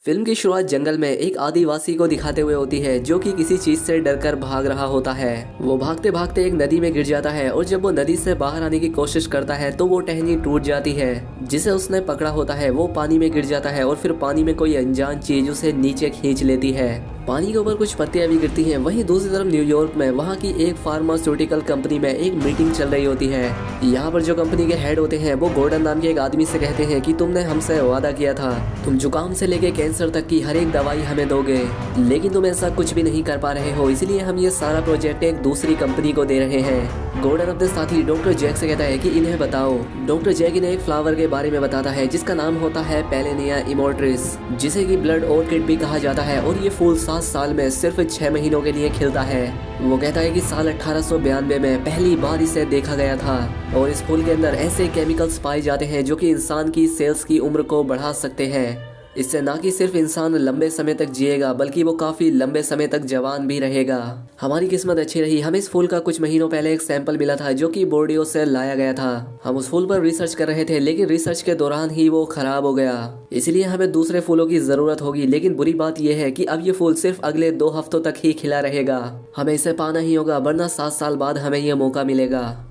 Film की शुरुआत जंगल में एक आदिवासी को दिखाते हुए होती है जो कि किसी चीज से डरकर भाग रहा होता है। वो भागते भागते एक नदी में गिर जाता है और जब वो नदी से बाहर आने की कोशिश करता है तो वो टहनी टूट जाती है जिसे उसने पकड़ा होता है। वो पानी में गिर जाता है और फिर पानी में कोई अनजान चीज उसे नीचे खींच लेती है। पानी के ऊपर कुछ पत्तियां भी गिरती हैं। वहीं दूसरी तरफ न्यूयॉर्क में वहाँ की एक फार्मास्यूटिकल कंपनी में एक मीटिंग चल रही होती है। यहाँ पर जो कंपनी के हेड होते हैं वो गॉर्डन नाम के एक आदमी से कहते हैं कि तुमने हमसे वादा किया था, तुम जुकाम से लेके कैंसर तक की हर एक दवाई हमें दोगे, लेकिन तुम ऐसा कुछ भी नहीं कर पा रहे हो, इसलिए हम ये सारा प्रोजेक्ट एक दूसरी कंपनी को दे रहे हैं। गॉर्डन अपने साथी डॉक्टर जैक से कहता है कि इन्हें बताओ। डॉक्टर जैक इन्हें एक फ्लावर के बारे में बताता है जिसका नाम होता है पेलेनिया इमोर्ट्रिस, जिसे कि ब्लड ऑर्किड भी कहा जाता है, और ये फूल 7 साल में सिर्फ 6 महीनों के लिए खिलता है। वो कहता है कि साल 1892 में पहली बार इसे देखा गया था और इस फूल के अंदर ऐसे केमिकल्स पाए जाते हैं जो कि इंसान की सेल्स की उम्र को बढ़ा सकते हैं। इससे ना कि सिर्फ इंसान लंबे समय तक जिएगा बल्कि वो काफी लंबे समय तक जवान भी रहेगा। हमारी किस्मत अच्छी रही, हमें इस फूल का कुछ महीनों पहले एक सैंपल मिला था जो कि बोर्डियो से लाया गया था। हम उस फूल पर रिसर्च कर रहे थे लेकिन रिसर्च के दौरान ही वो खराब हो गया, इसलिए हमें दूसरे फूलों की जरूरत होगी। लेकिन बुरी बात यह है कि अब ये फूल सिर्फ अगले 2 हफ्तों तक ही खिला रहेगा। हमें इसे पाना ही होगा वरना 7 साल बाद हमें यह मौका मिलेगा।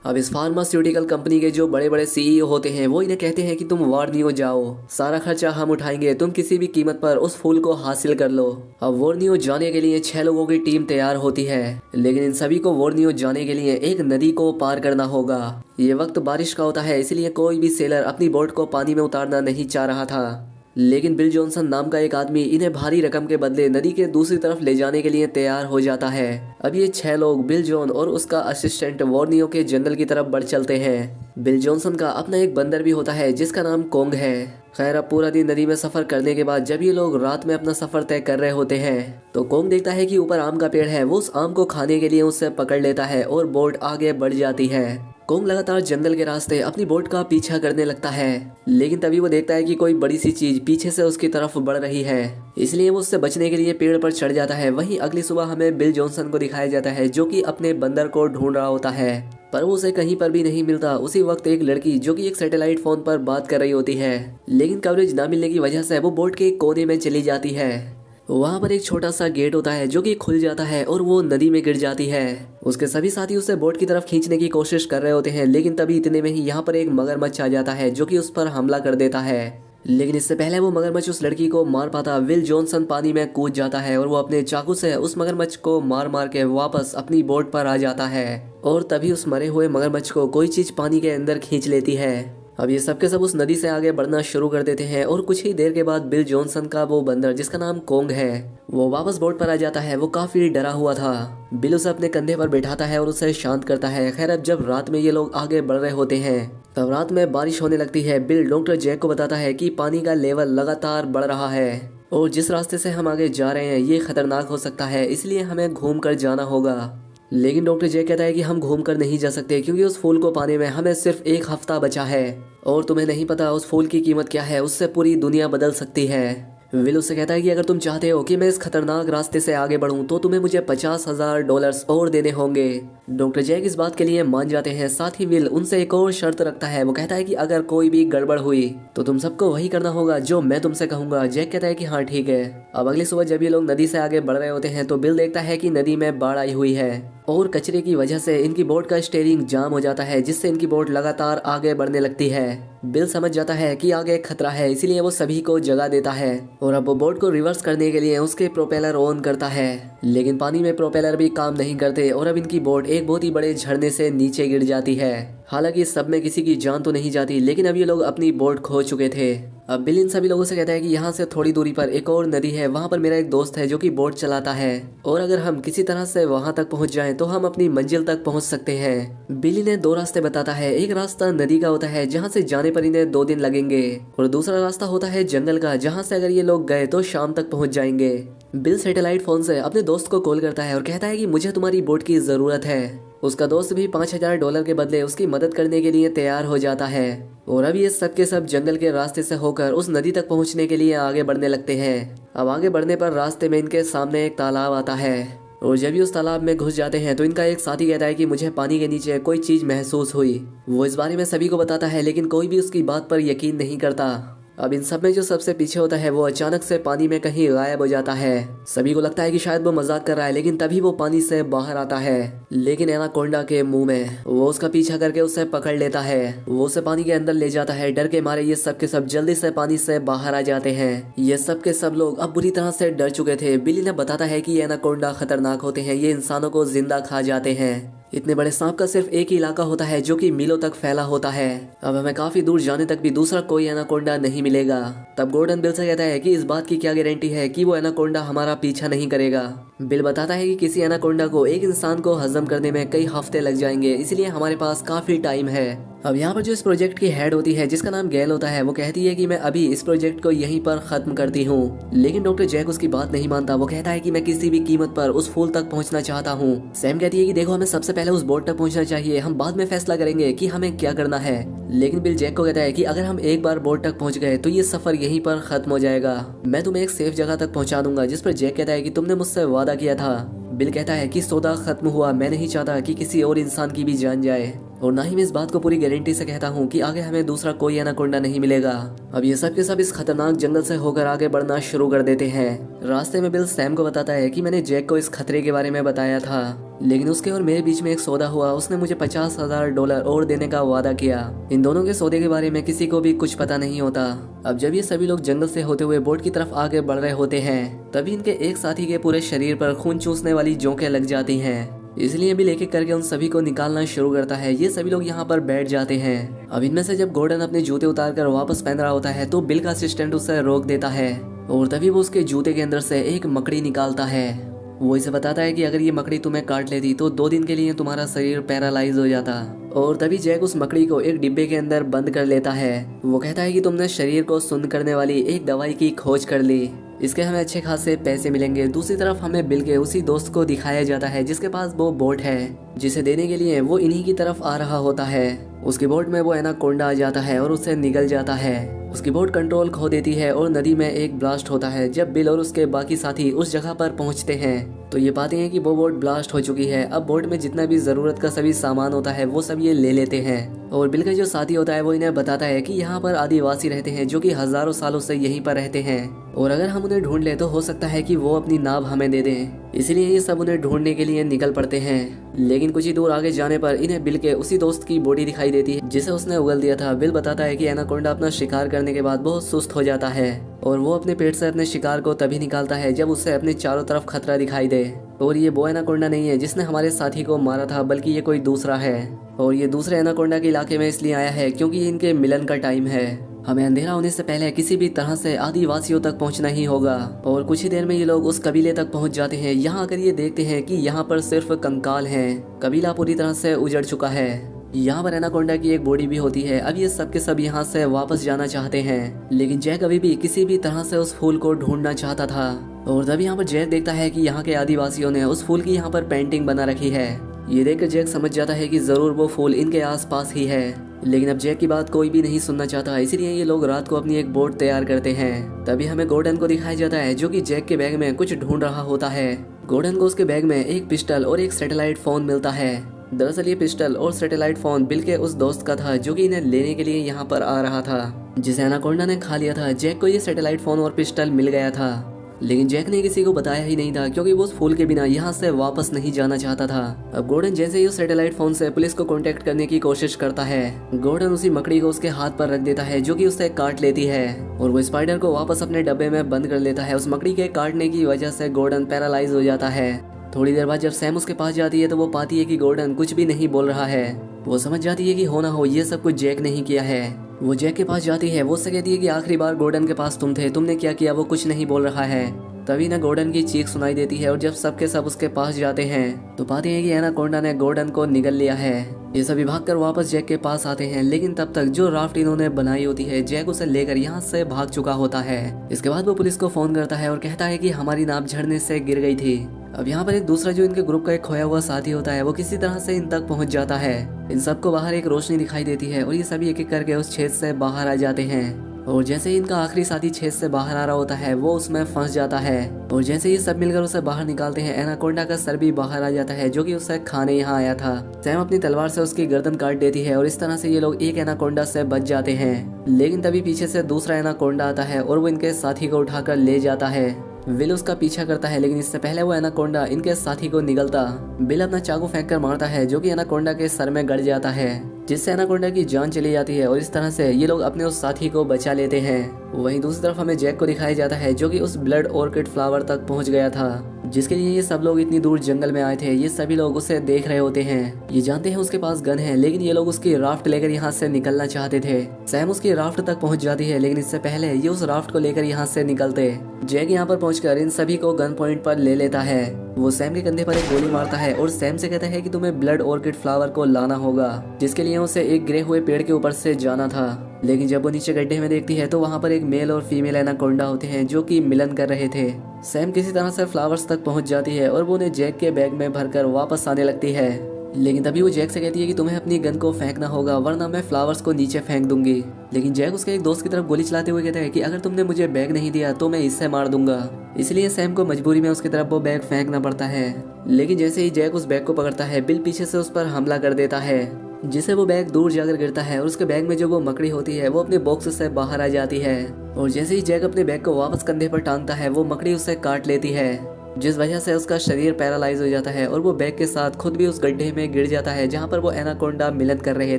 अब इस फार्मास्यूटिकल कंपनी के जो बड़े बड़े सीईओ होते हैं वो इन्हें कहते हैं कि तुम वॉर्नियो जाओ, सारा खर्चा हम उठाएंगे, तुम किसी भी कीमत पर उस फूल को हासिल कर लो। अब वॉर्नियो जाने के लिए 6 लोगों की टीम तैयार होती है, लेकिन इन सभी को वॉर्नियो जाने के लिए एक नदी को पार करना होगा। ये वक्त बारिश का होता है, इसलिए कोई भी सेलर अपनी बोट को पानी में उतारना नहीं चाह रहा था। लेकिन बिल जॉनसन नाम का एक आदमी इन्हें भारी रकम के बदले नदी के दूसरी तरफ ले जाने के लिए तैयार हो जाता है। अब ये 6 लोग बिल जॉन और उसका असिस्टेंट वॉर्नियो के जंगल की तरफ बढ़ चलते हैं। बिल जॉनसन का अपना एक बंदर भी होता है जिसका नाम कोंग है। खैर, अब पूरा दिन नदी में सफर करने के बाद जब ये लोग रात में अपना सफर तय कर रहे होते हैं तो कोंग देखता है कि ऊपर आम का पेड़ है। वो उस आम को खाने के लिए उससे पकड़ लेता है और बोट आगे बढ़ जाती है। कोंग लगातार जंगल के रास्ते अपनी बोट का पीछा करने लगता है, लेकिन तभी वो देखता है कि कोई बड़ी सी चीज पीछे से उसकी तरफ बढ़ रही है, इसलिए वो उससे बचने के लिए पेड़ पर चढ़ जाता है। वहीं अगली सुबह हमें बिल जॉनसन को दिखाया जाता है जो कि अपने बंदर को ढूंढ रहा होता है, पर वो उसे कहीं पर भी नहीं मिलता। उसी वक्त एक लड़की जो कि एक सैटेलाइट फोन पर बात कर रही होती है, लेकिन कवरेज ना मिलने की वजह से वो बोट के कोने में चली जाती है। वहाँ पर एक छोटा सा गेट होता है जो कि खुल जाता है और वो नदी में गिर जाती है। उसके सभी साथी उसे बोट की तरफ खींचने की कोशिश कर रहे होते हैं, लेकिन तभी इतने में ही यहाँ पर एक मगरमच्छ आ जाता है जो कि उस पर हमला कर देता है। लेकिन इससे पहले वो मगरमच्छ उस लड़की को मार पाता, विल जॉनसन पानी में कूद जाता है और वो अपने चाकू से उस मगरमच्छ को मार मार के वापस अपनी बोट पर आ जाता है। और तभी उस मरे हुए मगरमच्छ को कोई चीज पानी के अंदर खींच लेती है। अब ये सब के सब उस नदी से आगे बढ़ना शुरू कर देते हैं और कुछ ही देर के बाद बिल जॉनसन का वो बंदर जिसका नाम कोंग है वो वापस बोट पर आ जाता है। वो काफी डरा हुआ था। बिल उसे अपने कंधे पर बैठाता है और उसे शांत करता है। खैर, अब जब रात में ये लोग आगे बढ़ रहे होते हैं तब रात में बारिश होने लगती है। बिल डॉक्टर जैक को बताता है कि पानी का लेवल लगातार बढ़ रहा है और जिस रास्ते से हम आगे जा रहे हैं ये खतरनाक हो सकता है, इसलिए हमें घूम कर जाना होगा। लेकिन डॉक्टर जे कहता है कि हम घूम कर नहीं जा सकते क्योंकि उस फूल को पाने में हमें सिर्फ 1 हफ्ता बचा है और तुम्हें नहीं पता उस फूल की कीमत क्या है, उससे पूरी दुनिया बदल सकती है। विल उससे कहता है कि अगर तुम चाहते हो कि मैं इस खतरनाक रास्ते से आगे बढ़ूं तो तुम्हें मुझे $50,000 और देने होंगे। डॉक्टर जैक इस बात के लिए मान जाते हैं। साथ ही विल उनसे एक और शर्त रखता है। वो कहता है कि अगर कोई भी गड़बड़ हुई तो तुम सबको वही करना होगा जो मैं तुमसे कहूंगा। जैक कहता है कि हाँ ठीक है। अब अगली सुबह जब ये लोग नदी से आगे बढ़ रहे होते हैं तो बिल देखता है कि नदी में बाढ़ आई हुई है और कचरे की वजह से इनकी बोट का स्टीयरिंग जाम हो जाता है, जिससे इनकी बोट लगातार आगे बढ़ने लगती है। बिल समझ जाता है कि आगे खतरा है, इसीलिए वो सभी को जगा देता है और अब वो बोट को रिवर्स करने के लिए उसके प्रोपेलर ऑन करता है, लेकिन पानी में प्रोपेलर भी काम नहीं करते और अब इनकी बोट एक बहुत ही बड़े झरने से नीचे गिर जाती है। हालांकि सब में किसी की जान तो नहीं जाती, लेकिन अब ये लोग अपनी बोट खो चुके थे। अब बिल इन सभी लोगों से कहता है कि यहाँ से थोड़ी दूरी पर एक और नदी है, वहाँ पर मेरा एक दोस्त है जो कि बोट चलाता है और अगर हम किसी तरह से वहाँ तक पहुँच जाएं तो हम अपनी मंजिल तक पहुँच सकते हैं। बिल इन्हें 2 रास्ते बताता है। एक रास्ता नदी का होता है जहाँ से जाने पर इन्हें 2 दिन लगेंगे और दूसरा रास्ता होता है जंगल का, जहाँ से अगर ये लोग गए तो शाम तक पहुँच जाएंगे। बिल सैटेलाइट फोन से अपने दोस्त को कॉल करता है और कहता है कि मुझे तुम्हारी बोट की जरूरत है। उसका दोस्त भी $5,000 के बदले उसकी मदद करने के लिए तैयार हो जाता है और अब ये सब के सब जंगल के रास्ते से होकर उस नदी तक पहुंचने के लिए आगे बढ़ने लगते हैं। अब आगे बढ़ने पर रास्ते में इनके सामने एक तालाब आता है और जब भी उस तालाब में घुस जाते हैं तो इनका एक साथी कहता है कि मुझे पानी के नीचे कोई चीज महसूस हुई। वो इस बारे में सभी को बताता है लेकिन कोई भी उसकी बात पर यकीन नहीं करता। अब इन सब में जो सबसे पीछे होता है वो अचानक से पानी में कहीं गायब हो जाता है। सभी को लगता है कि शायद वो मजाक कर रहा है, लेकिन तभी वो पानी से बाहर आता है। लेकिन एनाकोंडा के मुंह में वो उसका पीछा करके उसे पकड़ लेता है। वो उसे पानी के अंदर ले जाता है। डर के मारे ये सब के सब जल्दी से पानी से बाहर आ जाते हैं। ये सब के सब लोग अब बुरी तरह से डर चुके थे। बिली ने बताता है कि एनाकोंडा खतरनाक होते हैं, ये इंसानों को जिंदा खा जाते हैं। इतने बड़े सांप का सिर्फ एक ही इलाका होता है जो कि मीलों तक फैला होता है। अब हमें काफी दूर जाने तक भी दूसरा कोई एनाकोंडा नहीं मिलेगा। तब गोर्डन बिल से कहता है कि इस बात की क्या गारंटी है कि वो एनाकोंडा हमारा पीछा नहीं करेगा। बिल बताता है कि किसी एनाकोंडा को एक इंसान को हजम करने में कई हफ्ते लग जाएंगे, इसलिए हमारे पास काफी टाइम है। अब यहाँ पर जो इस प्रोजेक्ट की हेड होती है जिसका नाम गैल होता है, वो कहती है कि मैं अभी इस प्रोजेक्ट को यहीं पर खत्म करती हूँ। लेकिन डॉक्टर जैक उसकी बात नहीं मानता। वो कहता है कि मैं किसी भी कीमत पर उस फूल तक पहुँचना चाहता हूँ। सैम कहती है कि देखो, हमें सबसे पहले उस बोट तक पहुँचना चाहिए, हम बाद में फैसला करेंगे कि हमें क्या करना है। लेकिन बिल जैक को कहता है कि अगर हम एक बार बोट तक पहुँच गए तो ये सफर यहीं पर खत्म हो जाएगा। मैं तुम्हें एक सेफ जगह तक पहुँचा दूंगा। जिस पर जैक कहता है कि तुमने मुझसे वादा किया था। बिल कहता है कि सौदा खत्म हुआ, मैं नहीं चाहता कि किसी और इंसान की भी जान जाए, और ना ही मैं इस बात को पूरी गारंटी से कहता हूँ कि आगे हमें दूसरा कोई एनाकोंडा नहीं मिलेगा। अब ये सब के सब इस खतरनाक जंगल से होकर आगे बढ़ना शुरू कर देते हैं। रास्ते में बिल सैम को बताता है कि मैंने जैक को इस खतरे के बारे में बताया था, लेकिन उसके और मेरे बीच में एक सौदा हुआ। उसने मुझे $50,000 और देने का वादा किया। इन दोनों के सौदे के बारे में किसी को भी कुछ पता नहीं होता। अब जब ये सभी लोग जंगल से होते हुए बोट की तरफ आगे बढ़ रहे होते हैं, तभी इनके एक साथी के पूरे शरीर पर खून चूसने वाली जोंकें लग जाती हैं। इसलिए बिल एक एक करके उन सभी को निकालना शुरू करता है। ये सभी लोग यहाँ पर बैठ जाते हैं। अब इनमें से जब गोर्डन अपने जूते उतार कर वापस पहन रहा होता है तो बिल का असिस्टेंट उसे रोक देता है, और तभी वो उसके जूते के अंदर से एक मकड़ी निकालता है। वो इसे बताता है कि अगर ये मकड़ी तुम्हें काट लेती तो 2 दिन के लिए तुम्हारा शरीर पैरालाइज हो जाता। और तभी जैक उस मकड़ी को एक डिब्बे के अंदर बंद कर लेता है। वो कहता है कि तुमने शरीर को सुन्न करने वाली एक दवाई की खोज कर ली, इसके हमें अच्छे खासे पैसे मिलेंगे। दूसरी तरफ हमें बिल के उसी दोस्त को दिखाया जाता है जिसके पास वो बोट है, जिसे देने के लिए वो इन्हीं की तरफ आ रहा होता है। उसकी बोट में वो एनाकोंडा आ जाता है और उससे निगल जाता है। उसकी बोट कंट्रोल खो देती है और नदी में एक ब्लास्ट होता है। जब बिल और उसके बाकी साथी उस जगह पर पहुंचते हैं तो ये पाते हैं कि वो बोट ब्लास्ट हो चुकी है। अब बोट में जितना भी जरूरत का सभी सामान होता है वो सब ये ले लेते हैं। और बिल का जो साथी होता है वो इन्हें बताता है कि यहाँ पर आदिवासी रहते हैं जो कि हजारों सालों से यहीं पर रहते हैं, और अगर हम उन्हें ढूंढ ले तो हो सकता है कि वो अपनी नाव हमें दे दें। इसलिए ये सब उन्हें ढूंढने के लिए निकल पड़ते हैं। लेकिन कुछ ही दूर आगे जाने पर इन्हें बिल के उसी दोस्त की बॉडी दिखाई देती है जिसे उसने उगल दिया था। बिल बताता है कि एनाकोंडा अपना शिकार करने के बाद बहुत सुस्त हो जाता है, और वो अपने पेट से अपने शिकार को तभी निकालता है जब उसे अपने चारों तरफ खतरा दिखाई दे। और ये वो एनाकोंडा नहीं है जिसने हमारे साथी को मारा था, बल्कि ये कोई दूसरा है। और ये दूसरे एनाकोंडा के इलाके में इसलिए आया है क्योंकि इनके मिलन का टाइम है। हमें अंधेरा होने से पहले किसी भी तरह से आदिवासियों तक पहुंचना ही होगा। और कुछ ही देर में ये लोग उस कबीले तक पहुंच जाते हैं। यहाँ आकर ये देखते हैं कि यहाँ पर सिर्फ कंकाल हैं। कबीला पूरी तरह से उजड़ चुका है। यहाँ पर एनाकोंडा की एक बॉडी भी होती है। अब ये सब के सब यहाँ से वापस जाना चाहते हैं, लेकिन जैक अभी भी किसी भी तरह से उस फूल को ढूंढना चाहता था। और तभी यहाँ पर जैक देखता है कि यहाँ के आदिवासियों ने उस फूल की यहाँ पर पेंटिंग बना रखी है। ये देखकर जैक समझ जाता है कि जरूर वो फूल इनके आसपास ही है। लेकिन अब जैक की बात कोई भी नहीं सुनना चाहता, इसीलिए ये लोग रात को अपनी एक बोट तैयार करते हैं। तभी हमें गोर्डन को दिखाया जाता है जो कि जैक के बैग में कुछ ढूंढ रहा होता है। गोर्डन को उसके बैग में एक पिस्टल और एक सैटेलाइट फोन मिलता है। दरअसल ये पिस्टल और सैटेलाइट फोन बिल के उस दोस्त का था जो कि इन्हें लेने के लिए यहाँ पर आ रहा था, जिसे एनाकोंडा ने खा लिया था। जैक को ये सैटेलाइट फोन और पिस्टल मिल गया था, लेकिन जैक ने किसी को बताया ही नहीं था क्योंकि वो उस फूल के बिना यहाँ से वापस नहीं जाना चाहता था। अब गोर्डन जैसे ही उस सैटेलाइट फोन से पुलिस को कांटेक्ट करने की कोशिश करता है, गोर्डन उसी मकड़ी को उसके हाथ पर रख देता है जो कि उसे काट लेती है, और वो स्पाइडर को वापस अपने डब्बे में बंद कर लेता है। उस मकड़ी के काटने की वजह से गोर्डन पैरालाइज हो जाता है। थोड़ी देर बाद जब सैम उसके पास जाती है तो वो पाती है कि गोर्डन कुछ भी नहीं बोल रहा है। वो समझ जाती है कि हो ना हो ये सब कुछ जैक नहीं किया है। वो जैक के पास जाती है। वो उससे कहती है कि आखिरी बार गोर्डन के पास तुम थे, तुमने क्या किया? वो कुछ नहीं बोल रहा है। तभी ना गोर्डन की चीख सुनाई देती है, और जब सबके सब उसके पास जाते हैं तो पाते हैं कि एनाकोंडा ने गोर्डन को निगल लिया है। ये सभी भागकर वापस जैक के पास आते हैं, लेकिन तब तक जो राफ्ट इन्होंने बनाई होती है जैक उसे लेकर यहाँ से भाग चुका होता है। इसके बाद वो पुलिस को फोन करता है और कहता है कि हमारी नाव झरने से गिर गई थी। अब यहाँ पर एक दूसरा जो इनके ग्रुप का एक खोया हुआ साथी होता है वो किसी तरह से इन तक पहुँच जाता है। इन सबको बाहर एक रोशनी दिखाई देती है और ये सभी एक एक करके उस छेद से बाहर आ जाते हैं। और जैसे ही इनका आखिरी साथी छेद से बाहर आ रहा होता है वो उसमें फंस जाता है और जैसे ही सब मिलकर उसे बाहर निकालते हैं एनाकोंडा का सर भी बाहर आ जाता है जो कि उसे खाने यहाँ आया था। सैम अपनी तलवार से उसकी गर्दन काट देती है और इस तरह से ये लोग एक एनाकोंडा से बच जाते हैं। लेकिन तभी पीछे से दूसरा एनाकोंडा आता है और वो इनके साथी को उठाकर ले जाता है। विल उसका पीछा करता है लेकिन इससे पहले वो एनाकोंडा इनके साथी को निगलता बिल अपना चाकू फेंक कर मारता है जो कि एनाकोंडा के सर में गड़ जाता है जिससे एनाकोंडा की जान चली जाती है और इस तरह से ये लोग अपने उस साथी को बचा लेते हैं। वहीं दूसरी तरफ हमें जैक को दिखाया जाता है जो कि उस ब्लड ऑर्किड फ्लावर तक पहुंच गया था जिसके लिए ये सब लोग इतनी दूर जंगल में आए थे। ये सभी लोग उसे देख रहे होते हैं। ये जानते हैं उसके पास गन है लेकिन ये लोग उसकी राफ्ट लेकर यहाँ से निकलना चाहते थे। सैम उसकी राफ्ट तक पहुंच जाती है लेकिन इससे पहले ये उस राफ्ट को लेकर यहाँ से निकलते। जैक यहाँ पर पहुंचकर इन सभी को गन पॉइंट पर ले लेता है। वो सैम के कंधे पर एक गोली मारता है और सैम से कहता है कि तुम्हें ब्लड ऑर्किड फ्लावर को लाना होगा जिसके लिए उसे एक गिरे हुए पेड़ के ऊपर से जाना था। लेकिन जब वो नीचे गड्ढे में देखती है तो वहाँ पर एक मेल और फीमेल एनाकोंडा होते हैं जो कि मिलन कर रहे थे। सैम किसी तरह से फ्लावर्स तक पहुँच जाती है और वो उन्हें जैक के बैग में भरकर वापस आने लगती है। लेकिन तभी वो जैक से कहती है कि तुम्हें अपनी गन को फेंकना होगा वरना मैं फ्लावर्स को नीचे फेंक दूंगी। लेकिन जैक उसके एक दोस्त की तरफ गोली चलाते हुए कहता है कि अगर तुमने मुझे बैग नहीं दिया तो मैं इससे मार दूंगा। इसलिए सैम को मजबूरी में उसकी तरफ वो बैग फेंकना पड़ता है। लेकिन जैसे ही जैक उस बैग को पकड़ता है बिल पीछे से उस पर हमला कर देता है जिसे वो बैग दूर जाकर गिरता है और उसके बैग में जो वो मकड़ी होती है वो अपने बॉक्स से बाहर आ जाती है और जैसे ही जैक अपने बैग को वापस कंधे पर टांगता है वो मकड़ी उससे काट लेती है जिस वजह से उसका शरीर पैरालाइज हो जाता है और वो बैग के साथ खुद भी उस गड्ढे में गिर जाता है जहाँ पर वो एनाकोंडा मिलन कर रहे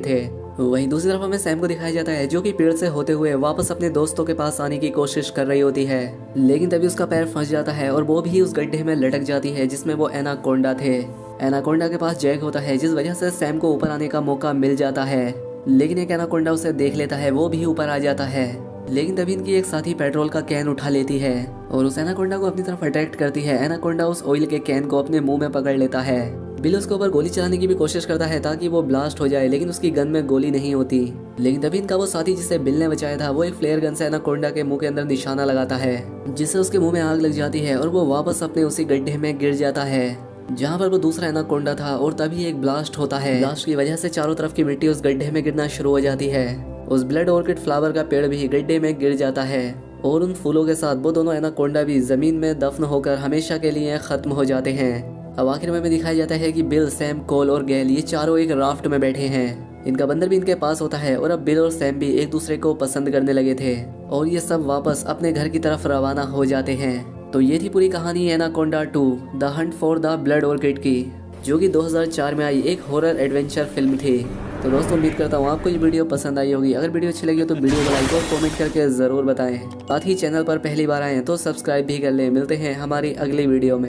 थे। वहीं दूसरी तरफ हमें सैम को दिखाया जाता है जो कि पेड़ से होते हुए वापस अपने दोस्तों के पास आने की कोशिश कर रही होती है लेकिन तभी उसका पैर फंस जाता है और वो भी उस गड्ढे में लटक जाती है जिसमें वो एनाकोंडा थे। एनाकोंडा के पास जैक होता है जिस वजह से सैम को ऊपर आने का मौका मिल जाता है लेकिन एक एनाकोंडा उसे देख लेता है वो भी ऊपर आ जाता है। लेकिन तभी इनकी एक साथी पेट्रोल का कैन उठा लेती है और उस एनाकोंडा को अपनी तरफ अट्रैक्ट करती है। एनाकोंडा उस ऑयल के कैन को अपने मुंह में पकड़ लेता है। बिल उसके ऊपर गोली चलाने की भी कोशिश करता है ताकि वो ब्लास्ट हो जाए लेकिन उसकी गन में गोली नहीं होती। लेकिन तभी इनका वो साथी जिसे बिल ने बचाया था वो एक फ्लेयर गन से एनाकोंडा के मुंह के अंदर निशाना लगाता है जिससे उसके मुंह में आग लग जाती है और वो वापस अपने उसी गड्ढे में गिर जाता है जहाँ पर वो दूसरा एनाकोंडा था। और तभी एक ब्लास्ट होता है। ब्लास्ट की वजह से चारों तरफ की मिट्टी उस गड्ढे में गिरना शुरू हो जाती है। उस ब्लड ऑर्किड फ्लावर का पेड़ भी गड्ढे में गिर जाता है और उन फूलों के साथ वो दोनों एनाकोंडा भी जमीन में दफन होकर हमेशा के लिए खत्म हो जाते हैं। अब आखिर में दिखाया जाता है कि बिल, सैम, कोल और गैल ये चारों एक राफ्ट में बैठे हैं। इनका बंदर भी इनके पास होता है और अब बिल और सैम भी एक दूसरे को पसंद करने लगे थे और ये सब वापस अपने घर की तरफ रवाना हो जाते हैं। तो ये थी पूरी कहानी anaconda 2 the Hunt for the blood orchid की, जो कि 2004 में आई एक हॉरर एडवेंचर फिल्म थी। तो दोस्तों उम्मीद करता हूँ आपको ये वीडियो पसंद आई होगी। अगर वीडियो अच्छी लगी हो तो वीडियो को लाइक और कमेंट करके ज़रूर बताएं। साथ ही चैनल पर पहली बार आए हैं तो सब्सक्राइब भी कर लें। मिलते हैं हमारी अगली वीडियो में।